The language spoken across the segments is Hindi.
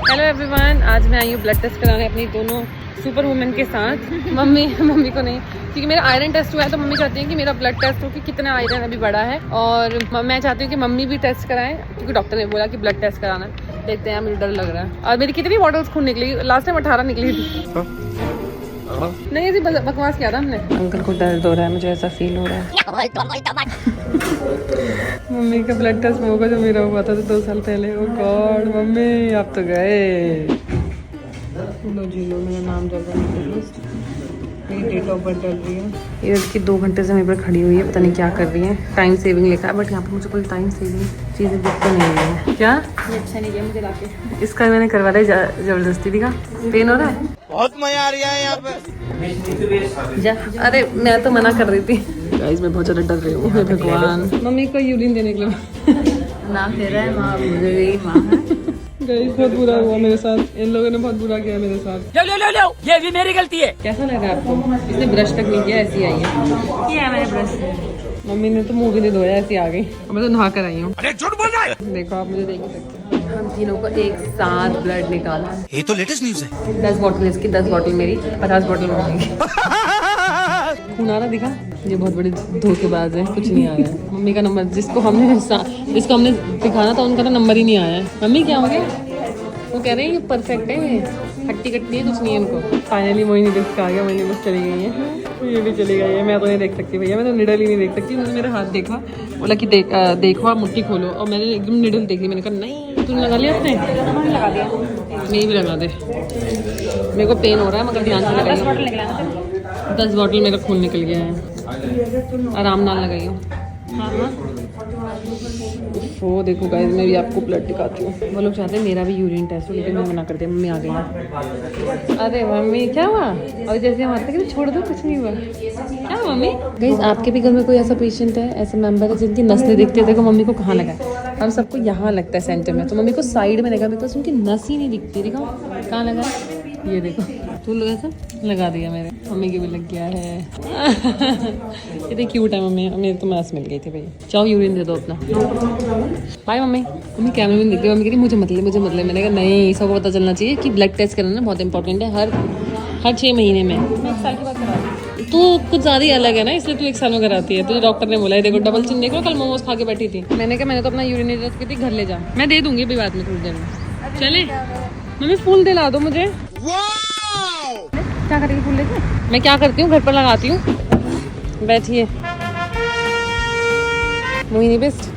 हेलो एवरीवन, आज मैं आई हूँ ब्लड टेस्ट कराने अपनी दोनों सुपर वुमेन के साथ। मम्मी को नहीं, क्योंकि मेरा आयरन टेस्ट हुआ है तो मम्मी चाहती है कि मेरा ब्लड टेस्ट हो कि कितना आयरन अभी बढ़ा है, और मैं चाहती हूँ कि मम्मी भी टेस्ट कराएं क्योंकि डॉक्टर ने बोला कि ब्लड टेस्ट कराना। देखते हैं, मुझे डर लग रहा है। और मेरी कितनी बॉटल्स खून निकली, लास्ट टाइम 18 निकली थी। नहीं, ऐसी बकवास किया था हमने। अंकल को दर्द हो रहा है, मुझे ऐसा फील हो रहा है। मम्मी का ब्लड टेस्ट होगा जो मेरा हुआ था 2 साल पहले। ओ गॉड मम्मी, आप तो गए। लो जी लो, मेरा नाम जल रहा है, मेरी डेट ऑफ बर्थ डल रही है। ये लड़की 2 घंटे से मेरे पर खड़ी हुई है, पता नहीं क्या कर रही है। टाइम सेविंग लिखा है बट यहाँ पर मुझे कोई टाइम सेविंग चीज़ें दिख तो नहीं रही है। क्या ये अच्छा नहीं किया मुझे लाके। इसका मैंने करवा लिया जबरदस्ती। दिखा पेन हो रहा है, बहुत मजा आ रहा है यहाँ पे। अरे मैं तो मना कर रही थी। गाइस मैं बहुत ज़्यादा डर रही हूँ। भगवान, मम्मी को यूरिन देने के लिए नाम दे रहा है। माँ गई, माँ गाइस बहुत बुरा हुआ मेरे साथ, इन लोगों ने बहुत बुरा किया मेरे साथ। लो, ये भी मेरी गलती है। कैसा लगा आपको? इसने ब्रश तक नहीं किया, ऐसी आई है। किया मैंने ब्रश। मम्मी ने तो मुंह भी नहीं धोया, ऐसी आ गई। मैं तो नहा कर आई हूँ। अरे झूठ बोल रहा है। देखो आप मुझे देख ही सकते हैं। हम तीनों को एक साथ ब्लड निकाला। ये तो लेटेस्ट न्यूज है। 10 बॉटल इसकी, 10 बॉटल मेरी, 50 बॉटल मम्मी। खून आ रहा दिखा? ये बहुत बड़ी धोखेबाज है, कुछ नहीं आ रहा है। मम्मी का नंबर जिसको हमने दिखाना था उनका तो नंबर ही नहीं आया है। मम्मी क्या हो गया? वो कह रहे हैं ये परफेक्ट है, हट्टी कट्टी है, कुछ नहीं है इनको। फाइनली मोहिनी बस आ गया, मोहिनी बस चली गई है। ये भी चली गई है। मैं तो नहीं देख सकती भैया, मैं तो निडल ही नहीं देख सकती। उन्होंने मेरा हाथ देखा, बोला कि देखो आप मुट्ठी खोलो, और मैंने एकदम निडल देख ली। मैंने कहा नहीं, तूने लगा लिया अपने? लगा दिया। मेरी भी लगा दे, मेरे को पेन हो रहा है मगर ध्यान से लगाइए। 10 बॉटल मेरा खून निकल गया है, आराम ना लगाइए। हाँ वो देखो गाइस, मैं भी आपको ब्लड दिखाती हूँ। वो लोग चाहते हैं मेरा भी यूरिन टेस्ट हो, लेकिन मैं मना कर दिया। मम्मी आ गई। अरे मम्मी क्या हुआ? और जैसे हम आते हैं छोड़ दो, कुछ नहीं हुआ। क्या मम्मी? गाइस आपके भी घर में कोई ऐसा पेशेंट है, ऐसा मेंबर है जिनकी नस नहीं दिखती है? देखो मम्मी को कहाँ लगा है। हम सबको यहाँ लगता है सेंटर में, तो मम्मी को साइड में लगा बिकॉज उनकी नस ही नहीं दिखती। देखो कहाँ लगा है, ये देखो। तू ऐसा लगा दिया मेरे, मम्मी की भी लग गया है। इतनी क्यूट है मम्मी। मेरी तो मांस मिल गई थी भैया। चाहो यूरिन दे दो अपना। Bye mummy. मम्मी कैमरे में दिख रही, मम्मी कह रही मुझे मतलब। मैंने कहा नहीं, सबको पता चलना चाहिए कि ब्लड टेस्ट कराना बहुत इंपॉर्टेंट है, हर 6 महीने में। मैं 1 साल की बात करा। तू कुछ ज़्यादा ही अलग है ना, इसलिए तू 1 साल में कराती है। तुझे डॉक्टर ने बोला है, देखो डबल चिन देखो, कल मोमोज खा के बैठी थी। मैंने कहा मैंने तो अपना यूरिन टेस्ट की थी, घर ले जा। मैं दे दूंगी अभी बाद में थोड़ी देर में। चले मम्मी, फूल दिला दो मुझे। क्या करेगी फूल लेके? मैं क्या करती हूँ, घर पर लगाती हूँ। बैठिए मोहिनी बेस्ट।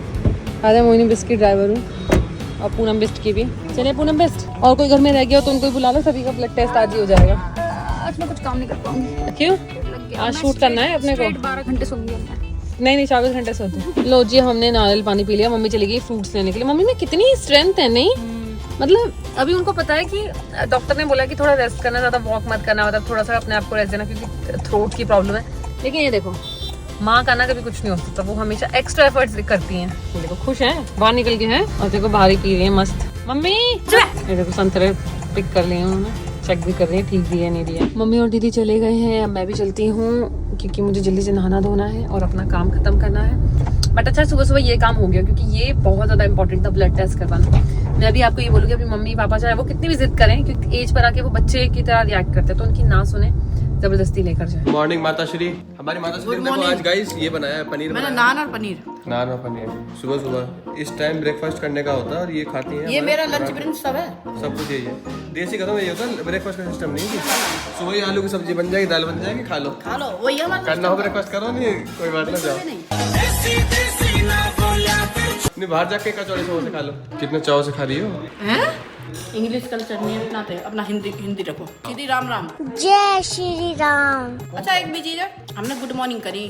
अरे मोहिनी बेस्ट की ड्राइवर हूँ, और पूनम बेस्ट की भी। चलिए पूनम बेस्ट, और कोई घर में रह गया तो उनको ही बुला लो, सभी का ब्लड टेस्ट आज ही हो जाएगा। आज मैं कुछ काम नहीं कर पाऊंगी। क्यों? आज शूट करना है अपने को। 12 घंटे सोऊंगी। नहीं 24 घंटे सोते। लो जी, हमने नारियल पानी पी लिया। मम्मी चली गई फ्रूट्स लेने के लिए। मम्मी में कितनी स्ट्रेंथ है, नहीं मतलब अभी उनको पता है कि डॉक्टर ने बोला कि थोड़ा रेस्ट करना, ज़्यादा वॉक मत करना, मतलब थोड़ा सा अपने आप को रेस्ट देना क्योंकि थ्रोट की प्रॉब्लम है। लेकिन ये देखो, माँ का ना कभी कुछ नहीं हो सकता, वो हमेशा एक्स्ट्रा एफर्ट्स करती हैं। ये देखो खुश हैं, बाहर निकल के हैं, और देखो बाहर ही पी रही है मस्त। मम्मी ये देखो संतरे पिक कर लिए उन्होंने, चेक भी कर रही है ठीक भी है नहीं भी है। मम्मी और दीदी चले गए हैं, अब मैं भी चलती हूँ क्योंकि मुझे जल्दी से नहाना धोना है और अपना काम खत्म करना है। बट अच्छा सुबह ये काम हो गया क्योंकि ये बहुत ज़्यादा इंपॉर्टेंट था ब्लड टेस्ट करवाना। मैं अभी आपको ये बोलूँगी, अभी मम्मी पापा चाहे वो कितनी भी जिद करें, क्योंकि एज पर आके वो बच्चे की तरह रिएक्ट करते हैं, तो उनकी ना सुने, जबरदस्ती लेकर जाए। मॉर्निंग माता श्री। हमारी माता श्री देखो आज गाइस ये बनाया है पनीर। मैंने नान और पनीर सुबह सुबह इस टाइम ब्रेकफास्ट करने का होता है, और ये खाती हैं। ये मेरा लंच ब्रेक सब है, सब कुछ यही है। देसी घरों में ये होता है, ब्रेकफास्ट का सिस्टम नहीं है। सुबह ही आलू की सब्जी बन जाएगी, दाल बन जाएगी, खा लो वही हमारा करना हो ब्रेकफास्ट करो, नहीं कोई बात ना, जाओ नहीं बाहर जाके कचौड़े से खा लो। कितने चाव से खा रही हो? इंग्लिश कल्चर नहीं अपनाते, अपना हिंदी रखो। श्री राम राम। जय श्री राम। अच्छा एक भी चीज है, हमने गुड मॉर्निंग करी,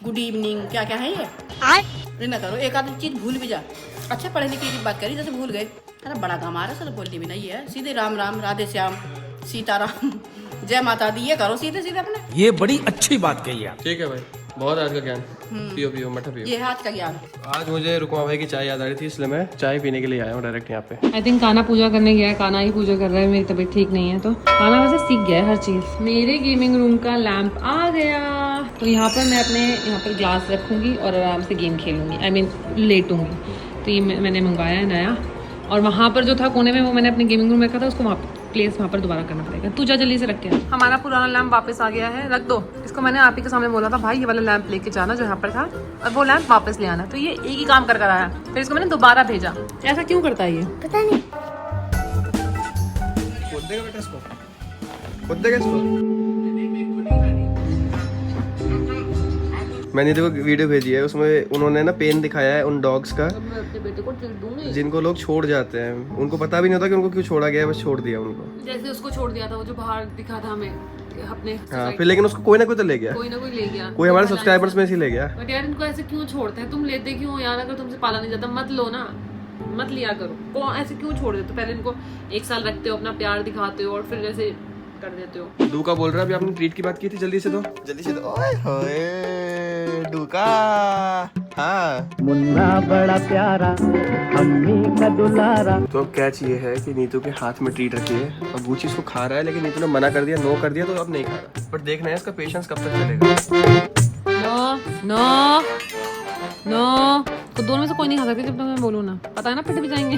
गुड इवनिंग, क्या क्या है ये ना करो। एक आधी चीज भूल भी जा। अच्छा पढ़े लिखे की बात करी, जैसे भूल गए। अरे बड़ा काम आ रहा है, सर बोलती भी नहीं है। सीधे राम राम, राधे श्याम, सीताराम, जय माता दी, ये करो सीधे सीधे अपने। ये बड़ी अच्छी बात कही आप। ठीक है भाई, बहुत आज का ज्ञान। पियो मठा पियो। ये हाथ का ज्ञान। आज मुझे रुकमा भाई की चाय याद आ रही थी, इसलिए मैं चाय पीने के लिए आया हूँ डायरेक्ट यहाँ पे। आई थिंक काना पूजा करने गया है, काना ही पूजा कर रहा है। मेरी तबीयत ठीक नहीं है तो काना वैसे सीख गया है हर चीज़। मेरे गेमिंग रूम का लैंप आ गया, तो यहाँ पर मैं अपने यहाँ पर ग्लास रखूँगी और आराम से गेम खेलूँगी, आई मीन लेटूँगी। तो ये मैंने मंगवाया है नया, और वहाँ पर जो था कोने में वो मैंने अपने गेमिंग रूम रखा था, उसको प्लेस वहाँ पर दोबारा करना पड़ेगा। तू जा जल्दी से रख के। हमारा पुराना लैंप वापस आ गया है, रख दो इसको। मैंने आप ही के सामने बोला था भाई ये वाला लैंप लेके जाना जो यहाँ पर था, और वो लैंप वापस ले आना। तो ये एक ही काम कर आया, फिर इसको मैंने दोबारा भेजा। ऐसा क्यों करता है ये? पता नहीं। खोद देगा बेटा इसको, खोद देगा इसको। मैंने देखो वीडियो भेजी है, उसमें उन्होंने ना पेन दिखाया है उन डॉग्स का मैं अपने बेटे को ट्रीट दूंगी। जिनको लोग छोड़ जाते हैं, उनको पता भी नहीं होता कि उनको क्यों छोड़ा गया है, बस छोड़ दिया उनको। जैसे उसको छोड़ दिया था वो जो बाहर दिखा था हमें अपने, हाँ फिर लेकिन उसको कोई ना कोई तो ले गया, कोई ना कोई ले गया, कोई हमारे सब्सक्राइबर्स में से ले गया। बट यार इनको ऐसे क्यों छोड़ते हैं? तुम लेते क्यों यार? अगर तुमसे पाला नहीं जाता मत लो ना, मत लिया करो। कौन ऐसे क्यों छोड़ देते हो? पहले इनको 1 साल रखते हो, अपना प्यार दिखाते हो, और फिर जैसे कर देते हो। डूका बोल रहा है, अभी आपने ट्रीट की बात की थी, जल्दी से दो, जल्दी से दो। ओए होए डूका, हाँ मुन्ना बड़ा प्यारा अम्मी का दुलारा। तो अब क्या चाहिए है कि नीतू के हाथ में ट्रीट रखी है, अब गुची इसको खा रहा है, लेकिन नीतू ने मना कर दिया, नो कर दिया, तो अब नहीं खा रहा। बट देखना है इसका पेशेंस कब तक चलेगा। नो नो नो, तो दोनों में से कोई नहीं खा सकती जब तक मैं बोलूँ ना, पता है ना पिट भी जाएंगे।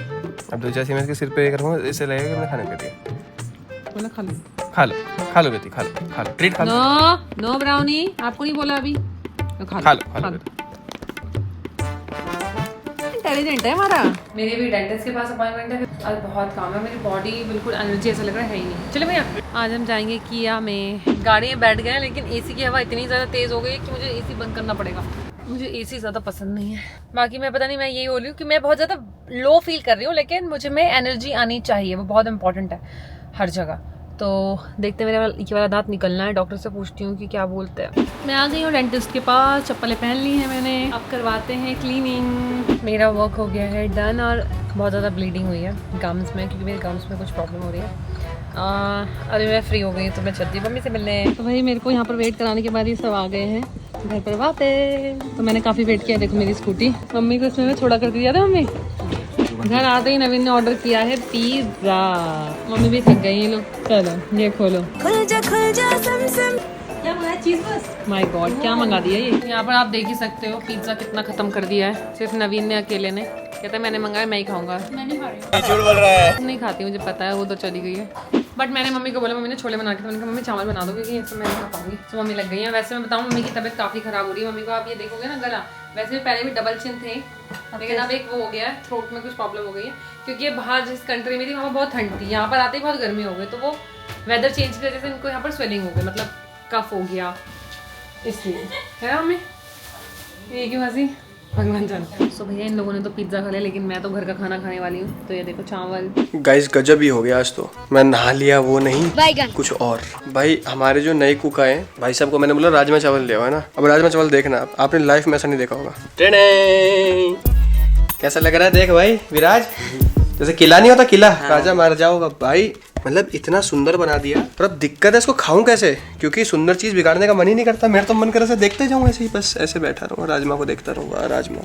अब दो जैसे मैं इसके सिर पे करूँगा, इससे लगेगा कि मैंने खाने के दिया। बोला खा लो, खा लो, खा लो बेटी, खा लो, खा लो, ट्रीट खा लो। नो नो ब्राउनी, आपको नहीं बोला अभी, तो खा लो, खा लो बेटी। इंटेलिजेंट है हमारा। मेरे भी डेंटिस्ट के पास अपॉइंटमेंट है, आज बहुत काम है, मेरी बॉडी बिल्कुल एनर्जी ऐसा लग रहा है ही नहीं। चलो भैया, आज हम जाएंगे किया में। गाड़ी में बैठ गए, लेकिन एसी की हवा इतनी ज़्यादा तेज़ हो गई है कि मुझे एसी बंद करना पड़ेगा। मुझे एसी ज़्यादा पसंद नहीं है। बाकी मैं पता नहीं, मैं यही बोल रही हूँ कि मैं बहुत ज़्यादा लो फील कर रही हूँ, लेकिन मुझे में एनर्जी आनी चाहिए, वो बहुत इंपॉर्टेंट है हर जगह। तो देखते मेरा ये वाला दांत निकलना है, डॉक्टर से पूछती हूँ कि क्या बोलते हैं। मैं आ गई हूँ डेंटिस्ट के पास, चप्पलें पहन ली हैं मैंने, अब करवाते हैं क्लीनिंग। मेरा वर्क हो गया है डन, और बहुत ज़्यादा ब्लीडिंग हुई है गम्स में, क्योंकि मेरे गम्स में कुछ प्रॉब्लम हो रही है। अभी मैं फ्री हो गई तो मैं चलती हूँ मम्मी से मिलने। तो भाई मेरे को यहाँ पर वेट कराने के बाद ये सब आ गए हैं घर पर वापस। तो मैंने काफ़ी वेट किया, देखो मेरी स्कूटी, मम्मी को इसमें मैं छोड़ा कर दिया था। मम्मी घर आते ही नवीन ने ऑर्डर किया है पिज्जा, मम्मी भी थक गई ये लोग। चलो ये खोलो, खुल जा सम सम। क्या मंगाया? चीज़ बस। माय गॉड, क्या मंगा दिया ये? यहाँ पर आप देख ही सकते हो पिज्जा कितना खत्म कर दिया है, सिर्फ नवीन ने अकेले ने। कहता है मैंने मंगाया, मैं ही खाऊंगा। मैं नहीं खा रही हूँ, झूठ बोल रहा है। नहीं खाती, मुझे पता है, वो तो चली गई है। बट मैंने मम्मी को बोला, मम्मी ने छोले बना के, तो मैंने कहा मम्मी चावल बना दो, क्योंकि ऐसे मैं नहीं खा पाऊंगी। तो मम्मी लग गई है। वैसे मैं बताऊँ, मम्मी की तबीयत काफ़ी खराब हो रही है। मम्मी को आप ये देखोगे ना गला, वैसे भी पहले भी डबल चिन थे, लेकिन अब एक वो हो गया है, थ्रोट में कुछ प्रॉब्लम हो गई है, क्योंकि बाहर जिस कंट्री में थी वहाँ बहुत ठंड थी, यहाँ पर आते ही बहुत गर्मी हो गई, तो वो वेदर चेंज की वजह से इनको यहाँ पर स्वेलिंग हो गई, मतलब कफ हो गया, इसलिए है मम्मी ये क्यों हंसी, भगवान जाने। सो भैया इन लोगों ने तो पिज्जा खा लिया, लेकिन मैं तो घर का खाना खाने वाली हूँ। तो ये देखो चावल। गाइस गजब ही हो गया आज तो, मैं नहा लिया, वो नहीं कुछ और। भाई हमारे जो नए कुक आए, भाई साहब को मैंने बोला राजमा चावल ले आओ, है ना। अब राजमा चावल देखना, आपने लाइफ में ऐसा नहीं देखा होगा। कैसा लग रहा है देख भाई विराज, जैसे किला नहीं होता, किला राजा मर जाओगा भाई। मतलब इतना सुंदर बना दिया, पर अब दिक्कत है इसको खाऊं कैसे, क्योंकि सुंदर चीज बिगाड़ने का मन ही नहीं करता। मेरा तो मन कर रहा है देखते जाऊं ऐसे ही, बस ऐसे बैठा रहूं, राजमा को देखता रहूंगा। राजमा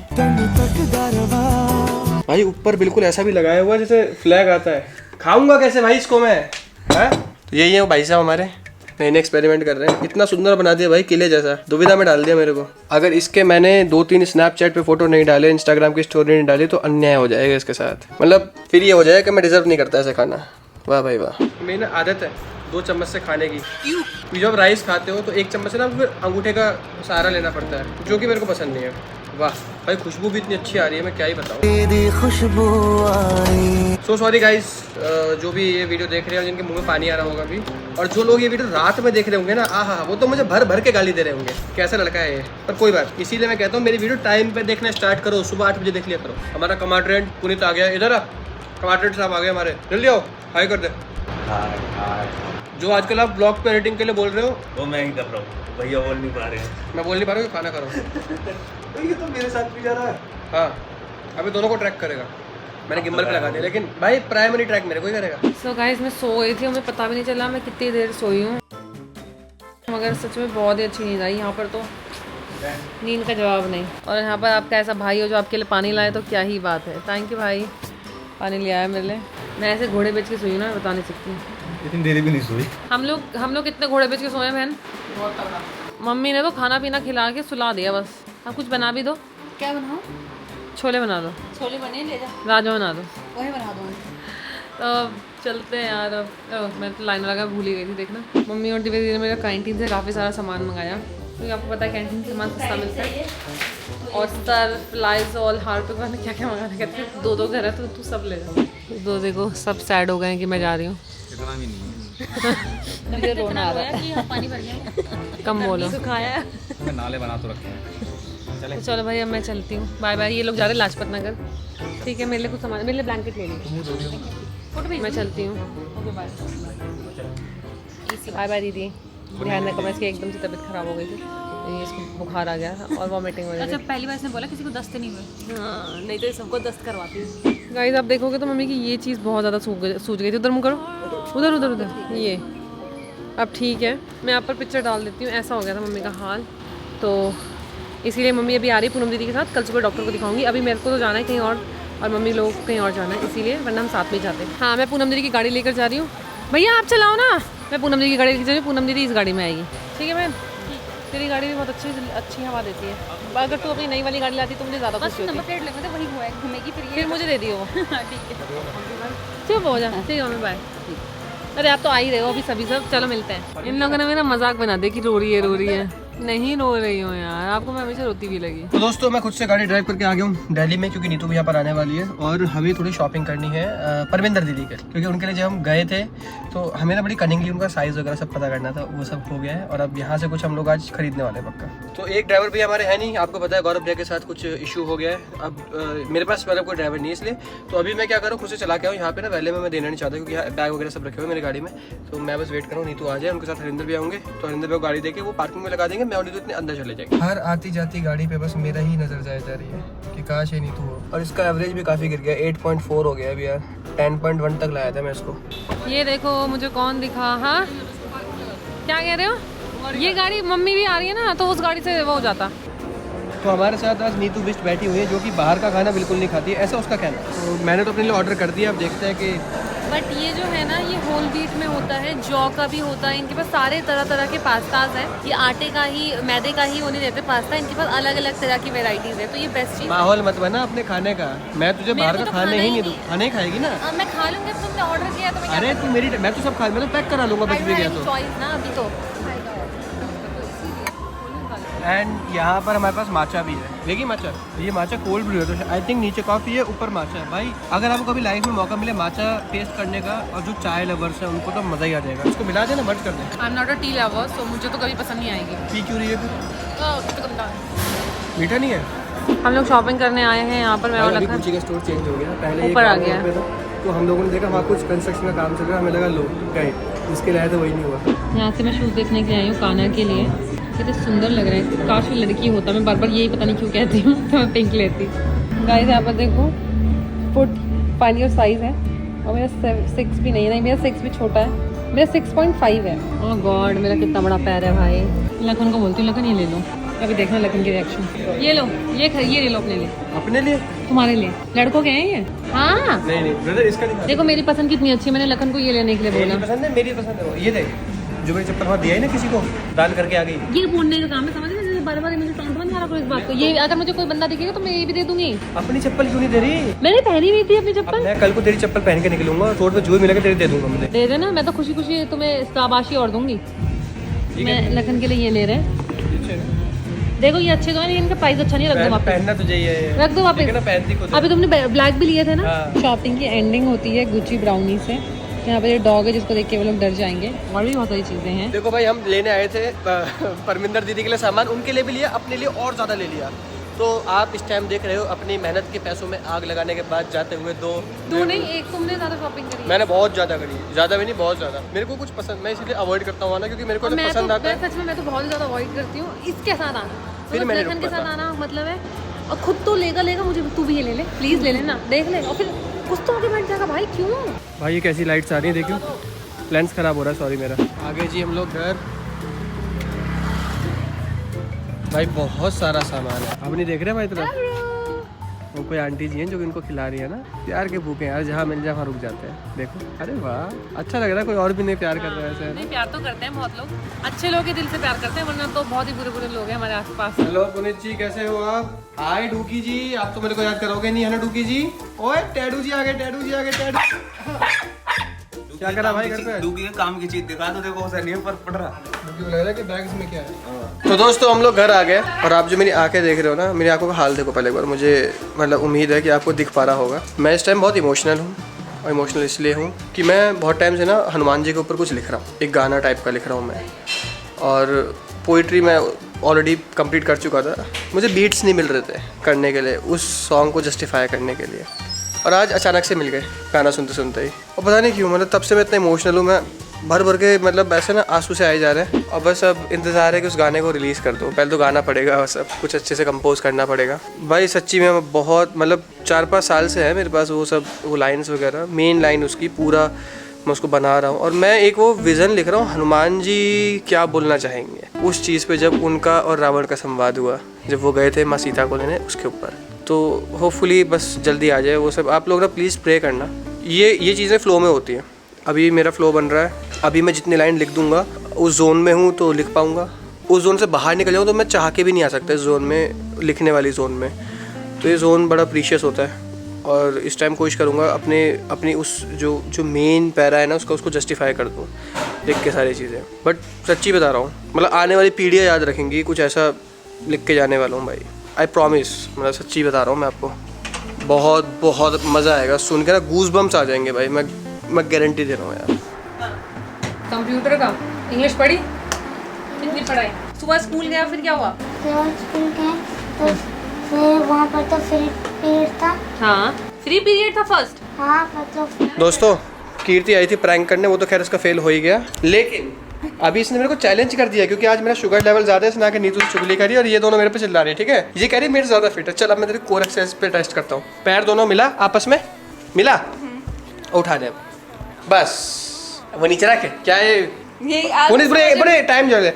भाई ऊपर बिल्कुल ऐसा भी लगाया हुआ है जैसे फ्लैग आता है, खाऊंगा कैसे भाई इसको मैं, है? तो यही है वो भाई साहब हमारे नए नए एक्सपेरिमेंट कर रहे हैं। इतना सुंदर बना दिया भाई, किले जैसा, दुविधा में डाल दिया मेरे को। अगर इसके मैंने 2-3 स्नैपचैट पे फोटो नहीं डाले, इंस्टाग्राम की स्टोरी नहीं डाली, तो अन्याय हो जाएगा इसके साथ। मतलब फिर ये हो जाएगा कि मैं डिजर्व नहीं करता ऐसा खाना। वाह भाई वाह। मेरी आदत है 2 चम्मच से खाने की, क्यों? जब राइस खाते हो तो 1 चम्मच से ना फिर अंगूठे का सहारा लेना पड़ता है, जो कि मेरे को पसंद नहीं है। वाह भाई खुशबू भी इतनी अच्छी आ रही है, मैं क्या ही बताऊँ। खुशबू सो सॉरी गाइस, जो भी ये वीडियो देख रहे हैं जिनके मुंह में पानी आ रहा होगा अभी, और जो लोग ये वीडियो रात में देख रहे होंगे ना, आहा वो तो मुझे भर भर के गाली दे रहे होंगे, कैसा लड़का है ये। पर कोई बात, इसीलिए मैं कहता हूँ मेरी वीडियो टाइम पे देखना स्टार्ट करो, सुबह 8 बजे देख लिया करो। हमारा कमांडेंट पुनीत आ गया, इधर आ, कमांडेंट साहब आ गए हमारे, जल्दी आओ, हाय कर दे। जो आजकल आप ब्लॉग पे एडिटिंग के लिए बोल रहे हो, वो मैं ही कर रहा हूँ, भैया बोल नहीं पा रहे हैं। मैं बोल नहीं पा रहा हूँ, खाना खा रहा हूँ। ये तो मेरे साथ भी जा रहा है। हाँ अभी दोनों को ट्रैक करेगा, मैंने गिम्बल पे लगा दिया, लेकिन भाई प्राइमरी ट्रैक मेरे को ही करेगा। सो गाइस मैं सो गई थी, मुझे पता भी नहीं चला मैं कितनी देर सोई हूँ, मगर सच में बहुत ही अच्छी नींद आई। यहाँ पर तो नींद का जवाब नहीं। और यहाँ पर आपका ऐसा भाई हो जो आपके लिए पानी लाए, तो क्या ही बात है। थैंक यू भाई, पानी ले आया मेरे लिए। मैं ऐसे घोड़े बेच के सोई हूँ ना, बता नहीं सकती। इतनी देरी भी नहीं सोई। हम लोग कितने घोड़े बेच के सोए बहन। मम्मी ने तो खाना पीना खिला के सुला दिया बस। अब कुछ बना भी दो। क्या बनाऊँ? छोले बना दो, छोले बने ले जा। राजमा बना दो। वही बना दूँ। तो चलते हैं यार अब। मैं तो लाइन लगा भूल ही गई थी देखना। मम्मी और दिव्या दीदी ने मेरा कैंटीन से काफ़ी सारा सामान मंगाया, क्योंकि आपको पता है कैंटीन से सामान सस्ता मिलता है। और सर्फ, लाइज़ॉल, हार्पिक, मैंने क्या क्या मंगाना, कहते हैं 2 घर है तो तू सब ले जाओ। तो देखो सब सैड हो गए हैं कि मैं जा रही हूँ। इतना भी नहीं मुझे रोना आ रहा है कि पानी भर गया। कम बोलो। सुखाया है है, नाले बना तो रखे हैं। तो चलो भाई अब मैं चलती हूँ, बाय बाय। ये लोग जा रहे हैं लाजपत नगर। ठीक है, मेरे लिए कुछ सामान, मेरे लिए ब्लैंकेट ले लीजिए। मैं चलती हूँ, ओके बाय। बाय बाय दीदी, ध्यान रखो। मैं इसकी एकदम से तबीयत खराब हो गई थी, ये इसको बुखार आ गया और वॉमिटिंग हो अच्छा, पहली बार इसने बोला किसी को दस्त नहीं हुए। हाँ, नहीं तो सबको दस्त करवाती हूँ। गाइस आप देखोगे तो मम्मी की ये चीज़ बहुत ज़्यादा सूज गई थी। उधर मुँह करो, उधर उधर उधर। ये अब ठीक है, मैं यहाँ पर पिक्चर डाल देती हूँ। ऐसा हो गया था मम्मी का हाल, तो इसीलिए मम्मी अभी आ रही पूनम दीदी के साथ। कल सुबह डॉक्टर को दिखाऊंगी। अभी मेरे को तो जाना है कहीं और मम्मी लोग कहीं और जाना है, इसीलिए, वरना हम साथ में ही जाते हैं। हाँ, मैं पूनम दीदी की गाड़ी लेकर जा रही हूँ। भैया आप चलाओ ना, मैं पूनम दीदी की गाड़ी लेकर जा रही हूँ। पूनम दीदी इस गाड़ी में आएगी, ठीक है मैम? तेरी गाड़ी भी बहुत अच्छी हवा देती है। अगर तू अपनी नई वाली गाड़ी लाती तो मुझे ज़्यादा खुशी होती। नंबर प्लेट लगा तो वही घूमेगी फिर मुझे दे दियो। ठीक है, चुप हो जा। ठीक है मम्मी, बाय। अरे आप तो आ ही रहे हो अभी सभी सब। चलो मिलते हैं। इन लोगों ने मेरा मजाक बना दिया कि रो रही है। नहीं रो रही हूँ यार, आपको मैं हमेशा रोती भी लगी। तो दोस्तों मैं खुद से गाड़ी ड्राइव करके आ गया हूँ दिल्ली में, क्योंकि नीतू भी यहाँ पर आने वाली है और हमें थोड़ी शॉपिंग करनी है परमिंदर दीदी के, क्योंकि उनके लिए जब हम गए थे तो हमें ना बड़ी कनिंगली उनका साइज़ वगैरह सब पता करना था। वो सब हो गया है और अब यहाँ से कुछ हम लोग आज खरीदने वाले हैं पक्का। तो एक ड्राइवर भी हमारे है नहीं, आपको पता है गौरव भैया के साथ कुछ इशू हो गया है। अब मेरे पास मतलब कोई ड्राइवर नहीं है, इसलिए तो अभी मैं क्या करूँ, खुद से चला के आऊँ। यहाँ पे ना पहले में मैं देना नहीं चाहता, क्योंकि यहाँ बैग वगैरह सब रखे हुए मेरी गाड़ी में। तो मैं बस वेट करूँ नीतू आ जाए, उनके साथ हरिंदर भी आऊँगे, तो हरिंदर भी गाड़ी देके वो पार्किंग में लगा देंगे, मैं और नीतू इतने अंदर चले जाएंगे। हर आती जाती गाड़ी पे बस मेरा ही नजर जाए जा रही है कि काश ये नीतू हो। और इसका एवरेज भी काफ़ी गिर गया, 8.4 हो गया अभी यार। 10.1 तक लाया था मैं इसको। ये देखो मुझे कौन दिखा। हाँ क्या कह रहे हो? ये गाड़ी मम्मी भी आ रही है ना, तो उस गाड़ी से वो हो जाता। तो हमारे साथ आज नीतू बिस्ट बैठी हुई है, जो कि बाहर का खाना बिल्कुल नहीं खाती है, ऐसा उसका कहना है। तो मैंने तो अपने लिए ऑर्डर कर दिया, अब देखते हैं कि बट ये जो है ना, ये होल व्हीट में होता है, जौ का भी होता है। इनके पास सारे तरह तरह के पास्ताज हैं। ये आटे का ही, मैदे का ही उन्हें देते पास्ता। इनके पास अलग अलग तरह की वेराइटीज है, तो ये बेस्ट चीज़। माहौल मत बना अपने खाने का। मैं तुझे बाहर का खाने ही नहीं दूँ, खाने ही खाएगी ना। मैं खा लूंगी, तुमने ऑर्डर किया तो मैं अरे तू मेरी, मैं तो सब खा, मैं तो पैक करा लूंगा बच भी गया तो। चॉइस ना अभी तो। एंड यहाँ पर हमारे पास माचा भी है, देखिए माचा, ये माचा कोल्ड ब्रू है, तो आई थिंक नीचे कॉफी है, ऊपर माचा है। भाई अगर आपको कभी लाइफ में मौका मिले माचा टेस्ट करने का, और जो चाय लवर्स है उनको तो मज़ा ही आ जाएगा। इसको मिला देना, मर्ज कर दे। I am not a tea lover, so मुझे तो कभी पसंद नहीं आएगी। पी क्यों रही है फिर? मीठा नहीं है। हम लोग शॉपिंग करने आए हैं यहाँ पर। मैं और लखन गुच्ची का स्टोर चेंज हो गया, पहले ऊपर आ गया। तो हम लोगों ने देखा वहाँ कुछ कंस्ट्रक्शन का काम चल रहा है, हमें लगा लो गए, जिसके लिए आए थे वही नहीं हुआ। यहाँ से मैं शूज़ देखने के लिए आई हूँ काना के लिए। कितने सुंदर लग रहा है, काश मैं लड़की होता। मैं बार बार यही पता नहीं क्यों कहती हूँ, तो मैं पिंक लेती। गाइस यहाँ पर देखो, फुट फाइनल योर साइज़ है, और मेरा 6 भी नहीं है, नहीं मेरा 6 भी छोटा है, मेरा 6.5 है। ओह गॉड, मेरा कितना बड़ा पैर है भाई। लखन को बोलती हूँ, लखन ये ले लो। अभी देखना लखन की रिएक्शन। ये लो, ये ले लो अपने लिए। अपने लिए? तुम्हारे लिए। लड़कों के हैं ये? हाँ नहीं ब्रदर, इसका दिखा। देखो मेरी पसंद कितनी अच्छी है, मैंने लखन को ये लेने के लिए बोला। मेरी पसंद है, मेरी पसंद है वो। ये देख, जो मेरी चप्पल वहाँ दिया है ना किसी को, दान करके आ गई। ये बोलने का काम है, समझ रहे? बार बार मुझे समझ नहीं आ रहा कोई इस बात को। ये अगर मुझे कोई बंदा दिखेगा तो मैं ये भी दे दूंगी। अपनी चप्पल क्यों नहीं दे रही? मैंने पहनी हुई थी अपनी अब चप्पल। मैं कल को तेरी चप्पल पहन के निकलूंगा, रोड पे जो भी मिलेगा तेरे दे दूंगा मुझे। दे देना, मैं तो खुशी खुशी तुम्हें शाबाशी और दूंगी। मैं लखन के लिए ये ले रहे हैं। देखो ये अच्छे तो है, लेकिन इनका प्राइस अच्छा नहीं। रख दो वापस, पहनना तुझे ये रख दो वापस। पहनती खुद। अभी तुमने ब्लैक भी लिए थे ना। हाँ। शॉपिंग की एंडिंग होती है गुच्ची ब्राउनी से। यहाँ पे ये डॉग है जिसको देख के वो लोग डर जाएंगे, और भी बहुत सारी चीज़ें हैं। देखो भाई, हम लेने आए थे परमिंदर दीदी के लिए सामान, उनके लिए भी लिया, अपने लिए और ज़्यादा ले लिया। तो आप इस टाइम देख रहे हो अपनी मेहनत के पैसों में आग लगाने के बाद जाते हुए दो नहीं, एक तुमने ज़्यादा शॉपिंग करी है। मैंने बहुत ज़्यादा करी, ज़्यादा भी नहीं, बहुत ज़्यादा। मेरे को कुछ पसंद, मैं इसलिए अवॉइड करता हूँ ना, क्योंकि मेरे को पसंद आता है। सच में मैं तो बहुत ज़्यादा अवॉइड करती हूँ। इसके साथ आना, फिर मैंने लखन के साथ आना मतलब है, और खुद तो लेगा मुझे, तू भी ये ले ले प्लीज़, ले लेना, देख ले, और फिर कुछ तो आगे बैठ जाएगा भाई। क्यों भाई ये कैसी लाइट्स आ रही है, देखियो लेंस खराब हो रहा है, सॉरी मेरा। आगे जी हम लोग घर। भाई बहुत सारा सामान है, अब नहीं देख रहे भाई इतना। कोई आंटी जी हैं जो इनको खिला रही है ना, प्यार के भूखे यार, जहाँ मिल जाए वहाँ रुक जाते हैं। देखो, अरे वाह, अच्छा लग रहा है, कोई और भी नहीं प्यार कर रहा है ऐसे। नहीं, प्यार तो करते हैं बहुत लोग, अच्छे लोग के दिल से प्यार करते हैं, वरना तो बहुत ही बुरे बुरे लोग हैं हमारे आसपास। हेलो पुनीत जी, कैसे हो आप? हाय डूकी जी, आप तो मेरे को याद करोगे नहीं है ना डूकी जी? ओए टैडू जी आ गए, टैडू जी आ गए, टैडू। क्या करा भाई घर पे? डूगी के काम की चीज दिखा तो देखो उसे नहीं फर्क पड़ रहा। डूकी को लग रहा है कि बैग्स में क्या है। तो दोस्तों हम लोग घर आ गए और आप जो मेरी आंखें देख रहे हो ना, मेरी आंखों का हाल देखो पहले एक बार। मुझे मतलब उम्मीद है कि आपको दिख पा रहा होगा। मैं इस टाइम बहुत इमोशनल हूँ, और इमोशनल इसलिए हूँ कि मैं बहुत टाइम से ना हनुमान जी के ऊपर कुछ लिख रहा हूँ, एक गाना टाइप का लिख रहा हूँ मैं। और पोइट्री मैं ऑलरेडी कंप्लीट कर चुका था, मुझे बीट्स नहीं मिल रहे थे करने के लिए, उस सॉन्ग को जस्टिफाई करने के लिए। और आज अचानक से मिल गए गाना सुनते सुनते ही, और पता नहीं क्यों, मतलब तब से मैं इतना इमोशनल हूँ। मैं भर भर के मतलब ऐसे ना आंसू से आए जा रहे हैं, और बस अब इंतज़ार है कि उस गाने को रिलीज़ कर दूँ। पहले तो गाना पड़ेगा और सब कुछ अच्छे से कंपोज करना पड़ेगा। भाई सच्ची में बहुत मतलब 4-5 साल से है मेरे पास वो सब, वो लाइन्स वगैरह, मेन लाइन उसकी पूरा मैं उसको बना रहा हूँ। और मैं एक वो विज़न लिख रहा हूँ, हनुमान जी क्या बोलना चाहेंगे उस चीज़ पे, जब उनका और रावण का संवाद हुआ, जब वो गए थे माँ सीता को लेने, उसके ऊपर। तो होपफुली बस जल्दी आ जाए वो सब। आप लोग ना प्लीज़ प्रे करना। ये चीज़ें फ़्लो में होती हैं। अभी मेरा फ़्लो बन रहा है, अभी मैं जितनी लाइन लिख दूंगा उस जोन में हूँ तो लिख पाऊँगा। उस जोन से बाहर निकल जाऊँ तो मैं चाह के भी नहीं आ सकता इस जोन में, लिखने वाली जोन में। तो ये जोन बड़ा प्रीशियस होता है, और इस टाइम कोशिश करूँगा अपनी उस जो मेन पैरा है ना उसको जस्टिफाई कर दूँ लिख के सारी चीज़ें। बट सच्ची बता रहा हूँ, मतलब आने वाली पीढ़ियाँ याद रखेंगी, कुछ ऐसा लिख के जाने वाला हूँ भाई, आई प्रॉमिस। मतलब सच्ची बता रहा हूँ मैं आपको, बहुत बहुत मज़ा आएगा सुन के ना, गूज बम्स आ जाएंगे भाई, मैं गारंटी दे रहा हूँ यार। कंप्यूटर का इंग्लिश पढ़ी, कितनी पढ़ाई? सुबह स्कूल गया, फिर क्या हुआ? फिर स्कूल गए तो फिर वहाँ पर तो फ्री पीरियड था। हाँ, फ्री पीरियड था फर्स्ट। हाँ मतलब दोस्तों कीर्ति आई थी प्रैंक करने, वो तो खैर इसका फेल हो ही गया, लेकिन अभी इसने मेरे को चैलेंज कर दिया क्योंकि आज मेरा शुगर लेवल ज़्यादा है। इसने आके नीतू से चुगली करी और ये दोनों मेरे पे चिल्ला रही है, ठीक है? ये कह रही मेरे ज़्यादा फिट है। चल अब मैं तेरे कोर एक्सरसाइज पे टेस्ट करता हूँ। पैर दोनों मिला, आपस में मिला, उठा दे अब, बस वो नीचे रखे। क्या है बड़े टाइम जो है, 1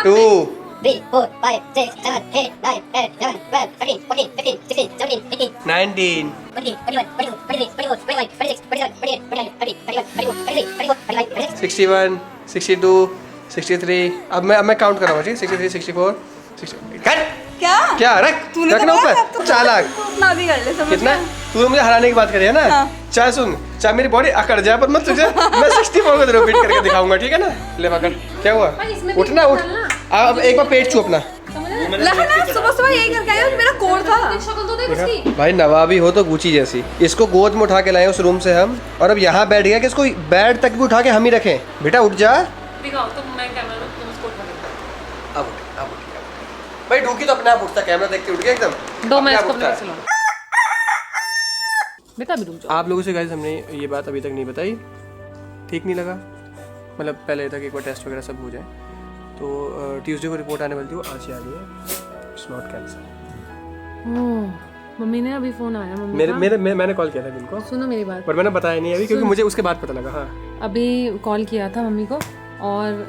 2 3 4 5 6 7 8 9 10 11 12 13 14 15 16 17 18 19 20 21 22 23 24 25 26 27 28 29 30 31 32 61 62 63। अब मैं काउंट कर रहा हूँ, ठीक? 63 64 60। क्या रखना ऊपर, चालाक कितना? तूने मुझे हराने की बात करी है ना? चाहे सुन, चाहे मेरी बॉडी अकड़ जाए पर मैं तुझे 64 को रिपीट करके दिखाऊंगा, ठीक है ना? ले पकड़, क्या हुआ? उठना, उठ। अब एक बार पेट छू अपना। सुबह यही करके आया, मेरा कोड था। भाई नवाबी हो तो गुची जैसी, इसको गोद में उठा के लाए उस रूम से हम, और अब यहाँ बैठ गया कि इसको बेड तक भी उठा के हम ही रखें। बेटा उठ जा। दिखाओ तो मैं कैमरा में, तुम उसको उठा दो। अब भाई डूकी तो अपने आप उठता, कैमरा देख के उठ गया एकदम। दो मैं इसको अपने पास लाऊं। बेटा अभी रुक जाओ। आप लोगों से गाइस हमने ये बात अभी तक नहीं बताई, ठीक नहीं लगा? मतलब पहले तक एक बार टेस्ट वगैरह सब हो जाए। तो ट्यूसडे को रिपोर्ट आने वाली थी, वो आज ही आ रही है। It's not cancer. मम्मी ने अभी फोन आया मम्मी मैंने कॉल किया था बिल्कुल, सुनो मेरी बात, पर मैंने बताया नहीं अभी क्योंकि मुझे उसके बाद पता लगा। हाँ अभी कॉल किया था मम्मी को, और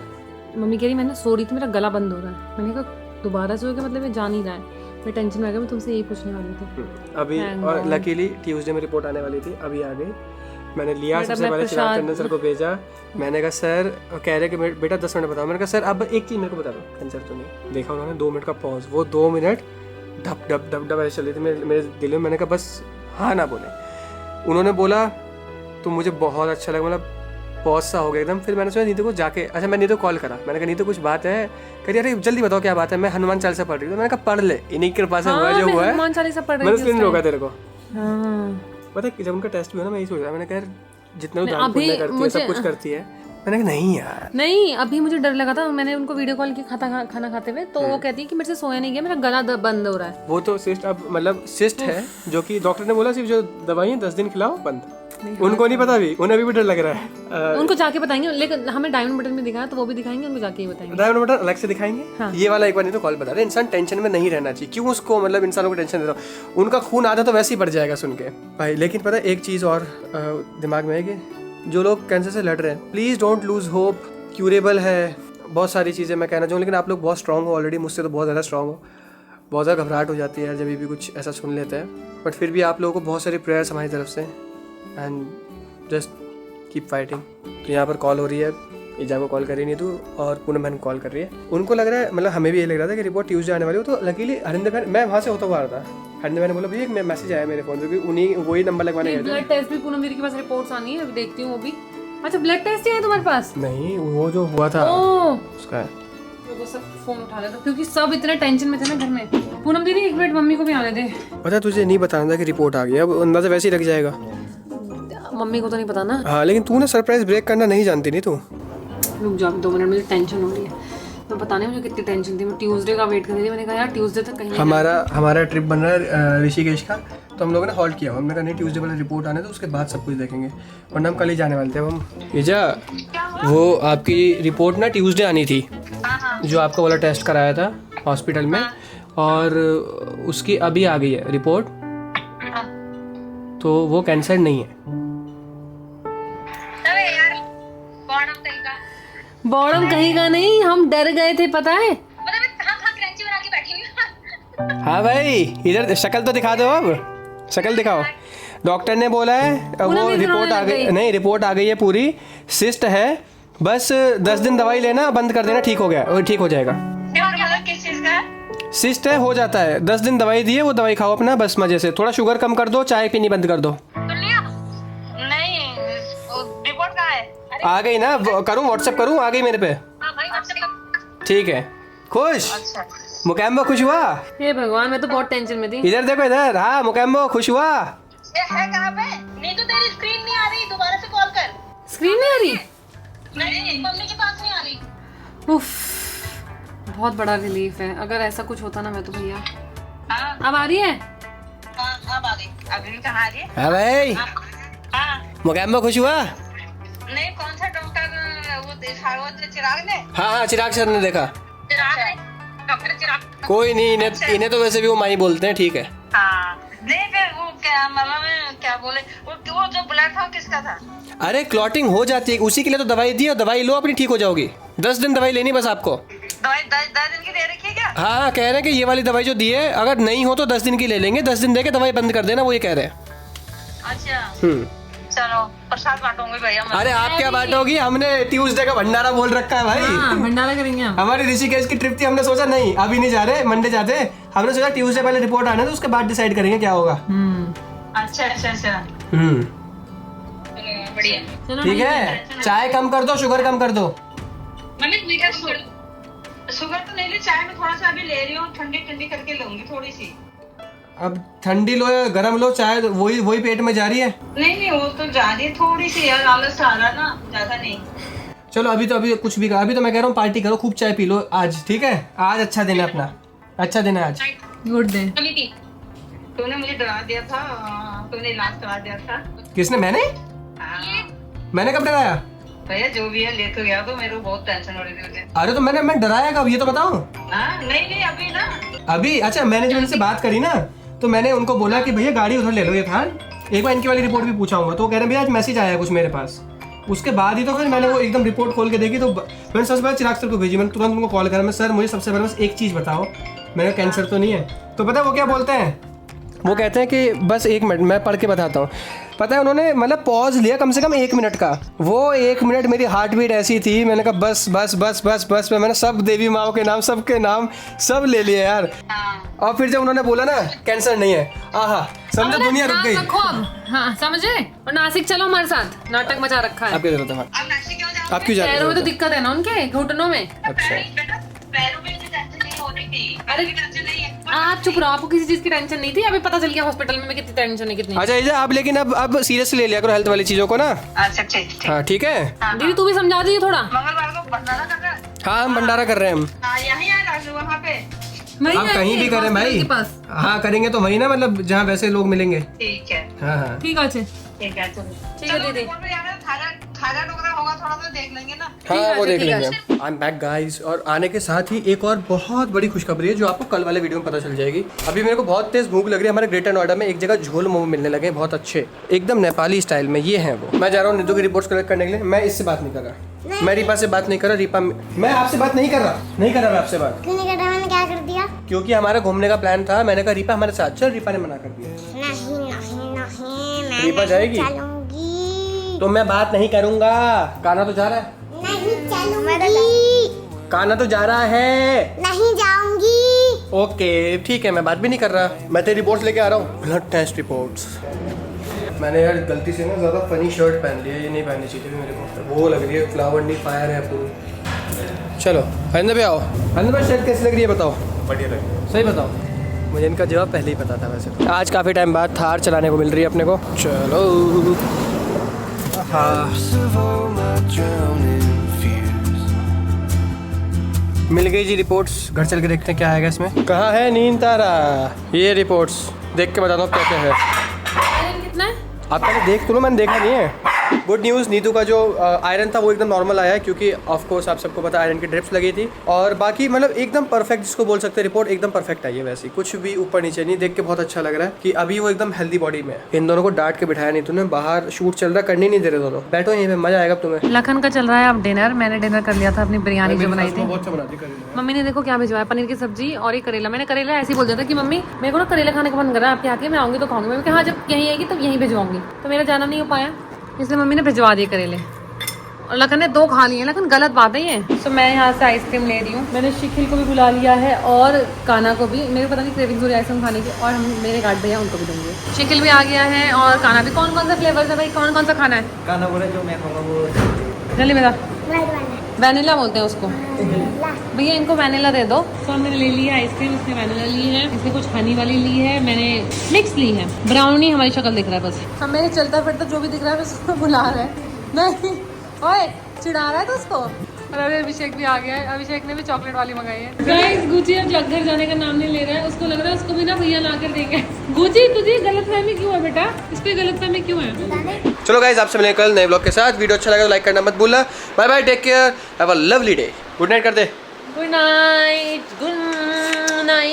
मम्मी कह रही मैंने सो रही थी, मेरा गला बंद हो रहा है। मैंने कहा दोबारा सो गया, मतलब ये जान ही रहा है। मैं टेंशन में आ गया, मैं तुमसे यही पूछने वाली थी अभी। और लकीली ट्यूसडे में रिपोर्ट आने वाली थी, अभी आ गई। मैंने लिया, सबसे पहले चिराग टंडन सर को भेजा। मैंने कहा सर, कह रहे कि बेटा 10 मिनट बताओ। मैंने कहा सर अब एक चीज़ मेरे को बता दो, कैंसर तो नहीं। देखा उन्होंने 2 मिनट का पॉज, वो 2 मिनट ढप ढप ढप ढप ऐसे चल रही थी मेरे दिल में। मैंने कहा बस हाँ ना बोले। उन्होंने बोला तो मुझे बहुत अच्छा लगा, मतलब पॉज सा हो गया एकदम। फिर मैंने सोचा नीतू को जाके, अच्छा मैं नीतू को कॉल करा, मैंने कहा नीतू कुछ बात है? कह रही अरे जल्दी बताओ क्या बात है। मैं हनुमान चालीसा पढ़ रही थी। मैंने कहा पढ़ ले, इन्हीं के पास हुआ जो हुआ है। हनुमान चालीसा पढ़ रही मैंने इसलिए नहीं रोका तेरे को। पता है जब उनका टेस्ट भी हुआ ना, मैं यही सोच रहा, मैंने कहा जितना दान पुण्य करती है, सब कुछ करती है। मैंने कहा नहीं यार, नहीं अभी मुझे डर लगा था। मैंने उनको वीडियो कॉल किया खाना खाते हुए, तो वो कहती है कि मेरे से सोया नहीं गया, मेरा गला बंद हो रहा है। वो तो सिस्ट, अब मतलब सिस्ट है जो कि डॉक्टर ने बोला सिर्फ जो दवाई 10 दिन खिलाओ बंद। उनको नहीं पता, भी उन्हें अभी भी डर लग रहा है। उनको जाके बताएंगे, लेकिन हमें डायमंड बटन में दिखाया तो वो भी दिखाएंगे, उनको जाके ही बताएंगे। डायमंड बटन अलग से दिखाएंगे। हाँ। ये वाला एक बार नहीं तो कॉल बता रहे। इंसान टेंशन में नहीं रहना चाहिए, क्यों उसको मतलब इंसानों को टेंशन दे रहा हूँ। उनका खून आधा तो वैसे ही बढ़ जाएगा सुन के भाई। लेकिन पता है एक चीज़ और दिमाग में है कि जो लोग कैंसर से लड़ रहे हैं, please don't lose hope. Curable है, बहुत सारी चीज़ें मैं कहना चाहूँ, लेकिन आप लोग बहुत स्ट्रांग हो ऑलरेडी, मुझसे तो बहुत ज़्यादा स्ट्रांग हो। बहुत ज़्यादा घबराहट हो जाती है यार जब भी कुछ ऐसा सुन लेते हैं, बट फिर भी आप लोगों को बहुत सारी प्रेयर्स हमारी तरफ से, एंड जस्ट कीप फाइटिंग। तो यहाँ पर कॉल हो रही है, ईजा को कॉल कर रही नहीं तू, और पूनम बहन कॉल कर रही है। उनको लग रहा है, मतलब हमें भी ये लग रहा था कि रिपोर्ट ट्यूसडे आने वाली हो, तो लकीली हरिंदर बहन, मैं वहाँ से होता हुआ आ रहा था, हरिंदर बहन ने बोला भैया एक मैसेज आया मेरे फ़ोन पे, उन्हीं वही नंबर लगवाने गए थे। ब्लड टेस्ट भी पूनम दीदी के पास रिपोर्ट्स आनी है, अभी देखती हूँ वो भी। अच्छा ब्लड टेस्ट ही है तुम्हारे पास? नहीं, वो जो हुआ था उसका है। वो सब फोन उठा लेता क्योंकि सब इतने टेंशन में थे ना घर में। पूनम दीदी एक मिनट मम्मी को भी आने दे। पता तुझे नहीं बताना था कि रिपोर्ट आ गई, अब अंदाजा वैसे ही लग जाएगा। मम्मी को तो नहीं पता ना। हाँ लेकिन तू ना सरप्राइज ब्रेक करना नहीं जानती नहीं तू। रुक जाओ 2 मिनट, मुझे टेंशन हो रही है। मैं पता नहीं मुझे कितनी टेंशन थी, मैं ट्यूसडे का वेट कर रही थी। मैंने कहा यार ट्यूसडे तक कहीं हमारा ट्रिप बन रहा है ऋषिकेश का, तो हम लोगों ने हॉल्ट किया। हमने कहा नहीं ट्यूसडे वाला रिपोर्ट आने तो उसके बाद सब कुछ देखेंगे, वरना हम कल ही जाने वाले थे। अब हम ईजा, वो आपकी रिपोर्ट ना ट्यूसडे आनी थी, जो आपका वाला टेस्ट कराया था हॉस्पिटल में, और उसकी अभी आ गई है रिपोर्ट, तो वो कैंसर नहीं है। बॉडम कहीं का नहीं, हम डर गए थे पता है। हाँ भाई इधर शक्ल तो दिखा दो, अब शक्ल दिखाओ। डॉक्टर ने बोला है वो रिपोर्ट आ गई, नहीं रिपोर्ट आ गई है पूरी, सिस्ट है, बस 10 दिन दवाई लेना, बंद कर देना, ठीक हो गया, और ठीक हो जाएगा। किस चीज का? सिस्ट है, हो जाता है, 10 दिन दवाई दी है, वो दवाई खाओ अपना बस मजे से। थोड़ा शुगर कम कर दो, चाय पीनी बंद कर दो। नहीं, रिपोर्ट कहाँ है? आ गई ना, करूँ व्हाट्सएप करूँ, आ गई मेरे पे। ठीक है, खुश मुकैम्बो, खुश हुआ? हे भगवान, मैं तो बहुत टेंशन में थी। इधर देखो इधर, हाँ मुकैम्बो खुश हुआ? ये है कहाँ पे? नहीं तो तेरी स्क्रीन नहीं आ रही, दोबारा से कॉल कर। स्क्रीन नहीं आ रही? नहीं, मम्मी के पास नहीं आ रही। उफ, बहुत बड़ा रिलीफ है। अगर ऐसा कुछ होता ना मैं तो भैया। हाँ, अब आ रही है? अब आ गई। अभी कहाँ आ रही है? हाँ भाई हाँ, मुकैम्बो खुश हुआ? नहीं, कौन सा डॉक्टर? वो देखा, वो चिराग ने? हाँ चिराग सर ने देखा। चिराग ने? डॉक्टर चिराग? कोई नहीं, इन्हें तो वैसे भी वो माई बोलते हैं, ठीक है। हाँ, नहीं फिर वो क्या मतलब क्या बोले, वो जो ब्लड था वो किसका था? अरे क्लॉटिंग हो जाती है, उसी के लिए तो दवाई दी, और दवाई लो अपनी, ठीक हो जाओगी। 10 दिन दवाई लेनी बस आपको। दवाई 10 दिन की दे रखी है क्या? हाँ कह रहे हैं कि ये वाली दवाई जो दी है, अगर नहीं हो तो 10 दिन की ले लेंगे, 10 दिन देके दवाई बंद कर देना, वो ये कह रहे हैं। अच्छा, चलो प्रसाद बांटूंगी भैया। अरे आप क्या बांटोगी, हमने ट्यूसडे का भंडारा बोल रखा है भाई। हाँ, भंडारा करेंगे हम। हमारी ऋषिकेश की ट्रिप थी, हमने सोचा नहीं अभी नहीं जा रहे, मंडे जाते। हमने सोचा ट्यूसडे पहले रिपोर्ट आने तो उसके बाद डिसाइड करेंगे क्या होगा। अच्छा अच्छा अच्छा, बढ़िया। ठीक है, चाय कम कर दो, शुगर कम कर दो। मम्मी मीठा शुगर तो नहीं ले, चाय में थोड़ा सा अभी ले रही हूँ, ठंडी ठंडी करके लूंगी थोड़ी सी। अब ठंडी लो या गरम लो, चाय वही पेट में जा रही है। नहीं वो तो जा रही है थोड़ी सी यार, आलस आ रहा ना, ज्यादा नहीं। चलो अभी कुछ भी, अभी तो मैं कह रहा हूँ पार्टी करो, खूब चाय पी लो आज, ठीक है? आज अच्छा दिन है अपना, अच्छा दिन है आज। Good day. तूने मुझे डरा दिया था, तूने इलाज करा दिया था। किसने? मैंने? मैंने कब डराया? भैया जो भी है ले तो गया, तो मेरे को बहुत टेंशन हो रही थी मुझे। अरे तो मैं डराया कब, ये तो बताओ। नहीं अभी ना, अभी? अच्छा, मैंने जब इनसे बात करी ना, तो मैंने उनको बोला कि भैया गाड़ी उधर ले लो, ये था एक बार इनकी वाली रिपोर्ट भी पूछा हुआ, तो वो कह रहे हैं भैया आज मैसेज आया कुछ मेरे पास। उसके बाद ही तो फिर मैंने वो एकदम रिपोर्ट खोल के देखी, तो मैंने सबसे पहले चिराग सर को भेजी, मैंने तुरंत उनको कॉल करा, मैं सर मुझे सबसे पहले बस एक चीज़ बताओ, मेरा कैंसर तो नहीं है? तो पता है वो क्या बोलते हैं? वो कहते हैं कि बस 1 मिनट मैं पढ़ के बताता हूँ। पता है उन्होंने मतलब पॉज लिया कम से कम 1 मिनट का, वो 1 मिनट मेरी हार्ट बीट ऐसी थी, मैंने कहा बस बस बस बस बस, मैंने सब देवी माओ के नाम, सबके नाम सब ले लिए यार। और फिर जब उन्होंने बोला ना कैंसर नहीं है, आहा समझो दुनिया रुक गई। हाँ समझे, और नासिक चलो हमारे साथ, नाटक मचा रखा है। आपकी जरूरत है? अब नासिक क्यों जाओ? आप क्यों जा रहे पैरों हो? में तो दिक्कत है ना उनके, घुटनों में। अच्छा, पैरों में टेंशन नहीं होनी थी, अरे टेंशन नहीं है। आप चुप रहो, आपको किसी चीज की टेंशन नहीं थी, अभी पता चल गया हॉस्पिटल में कितनी टेंशन है कितनी। अच्छा इजा आप लेकिन अब सीरियस ले लिया करो हेल्थ वाली चीजों को ना। अच्छा ठीक। हाँ ठीक है दीदी तू भी समझा दीजिए थोड़ा। मंगलवार को भंडारा कर रहा है? हाँ हम भंडारा कर रहे हैं हम। यहीं आ वहाँ पे। आप कहीं भी करें भाई, हाँ करेंगे तो वही ना, मतलब जहाँ वैसे लोग मिलेंगे। ठीक है, हाँ हाँ ठीक है, ठीक है, ठीक है दीदी। थायराइड वगैरह होगा थोड़ा तो देख लेंगे ना। हाँ वो देख लेंगे। आई एम बैक गाइस, और आने के साथ ही एक और बहुत बड़ी खुशखबरी है जो आपको कल वाले वीडियो में पता चल जाएगी। अभी मेरे को बहुत तेज भूख लग रही है। हमारे ग्रेटर नोएडा में एक जगह झोल मोमो मिलने लगे बहुत अच्छे, एकदम नेपाली स्टाइल में। ये हैं वो। मैं जा रहा हूँ निधु की रिपोर्ट्स कलेक्ट करने के लिए। मैं इससे बात नहीं कर रहा, मैं रीपा से बात नहीं कर रहा। रीपा मैं आपसे बात नहीं कर रहा मैं आपसे बात क्यों नहीं कर रहा? मैंने क्या कर दिया? क्योंकि हमारा घूमने का प्लान था। मैंने कहा रीपा हमारे साथ चल, रीपा ने मना कर दिया। नहीं नहीं नहीं मैं रीपा जाएगी चलूंगी। तो मैं बात नहीं करूंगा। काना तो जा रहा है, नहीं चलूंगी। काना तो जा रहा है। नहीं जाऊंगी। ओके ठीक है, मैं बात भी नहीं कर रहा। मैं तेरी रिपोर्ट्स लेके आ रहा हूँ, ब्लड टेस्ट रिपोर्ट्स। मैंने यार गलती से ना ज़्यादा फनी शर्ट पहन लिया, ये नहीं पहननी चाहिए थी मेरे को। वो लग रही है फ्लावर नहीं फायर है पूरी। चलो हरिंदर भाई आओ। हरिंदर भाई शर्ट कैसी लग रही है बताओ? बढ़िया लगे। सही बताओ। मुझे इनका जवाब पहले ही पता था वैसे तो। आज काफ़ी टाइम बाद थार चलाने को मिल रही है अपने को। चलो हाँ, मिल गई जी रिपोर्ट्स। घर चल के देखते हैं क्या आएगा इसमें। कहाँ है नींद तारा? ये रिपोर्ट्स देख के बताता हूँ क्या क्या है। कितना है? आप पहले देख तो लो, मैंने देखा नहीं है। गुड न्यूज़, नीतू का जो आयरन था वो एकदम नॉर्मल आया है, क्योंकि ऑफ कोर्स आप सबको पता आयरन की ड्रिप्स लगी थी। और बाकी मतलब एकदम परफेक्ट जिसको बोल सकते हैं, रिपोर्ट एकदम परफेक्ट आई है। वैसे कुछ भी ऊपर नीचे नहीं, देख के बहुत अच्छा लग रहा है कि अभी वो एकदम हेल्दी बॉडी में है। इन दोनों को डांट के बिठाया नहीं तूने, बाहर शूट चल रहा, करने नहीं दे रहे दोनों। बैठो यहीं पे, मजा आएगा तुम्हें। लखन का चल रहा है अब डिनर। मैंने डिनर कर लिया था, अपनी बिरयानी जो बनाई थी। बहुत अच्छा बनाती करेला। मम्मी ने देखो क्या भिजवाया, पनीर की सब्जी और ये करेला। मैंने करेला ऐसे ही बोल दिया था कि मम्मी मेरे को ना करेला खाने का मन कर रहा है, आपके आके मैं आऊंगी तो खाऊंगी। मैं कहा जब यहीं आएगी तब यहीं भिजवाऊंगी, तो मेरा जाना नहीं हो पाया, इसलिए मम्मी ने भिजवा दिए करेले। और लखन ने 2 खा लिए, लेकिन गलत बात है ये। तो मैं यहाँ से आइसक्रीम ले रही हूँ। मैंने शिखिल को भी बुला लिया है और काना को भी। मेरे पता नहीं क्रेविंग्स हो रही है आइसक्रीम खाने की, और हम मेरे गार्ड भैया उनको भी देंगे। शिखिल भी आ गया है और काना भी। कौन कौन सा फ्लेवर्स है भाई, कौन कौन सा खाना है? गाना बोले जो मैं खाऊंगा वो जल्दी मेरा वैनिला बोलते हैं उसको। भैया इनको वैनिला दे दो। तो हमने ले ली है आइसक्रीम, इसने वैनिला ली है, इसने कुछ हनी वाली ली है, मैंने मिक्स ली है। ब्राउनी हमारी शक्ल दिख रहा है बस। हम मेरे चलता फिरता जो भी दिख रहा है बस उसको बुला रहे हैं। नहीं ओए चिढ़ा रहा है तो उसको। और अभी अभिषेक भी आ गया है। अभिषेक ने भी चॉकलेट वाली मंगाई है। गाइस गुची अब घर जाने का नाम नहीं ले रहा है। उसको लग रहा है उसको भी ना भैया ला कर देंगे। गुची तुझे गलतफहमी क्यों है बेटा? इसको गलतफहमी क्यों है? चलो गाइस, आपसे मिलेंगे कल नए ब्लॉग के साथ। वीडियो अच्छा लगा तो लाइक करना मत भूलना। Bye bye, take care, have a lovely day. Good night कर दे। Good night, good night.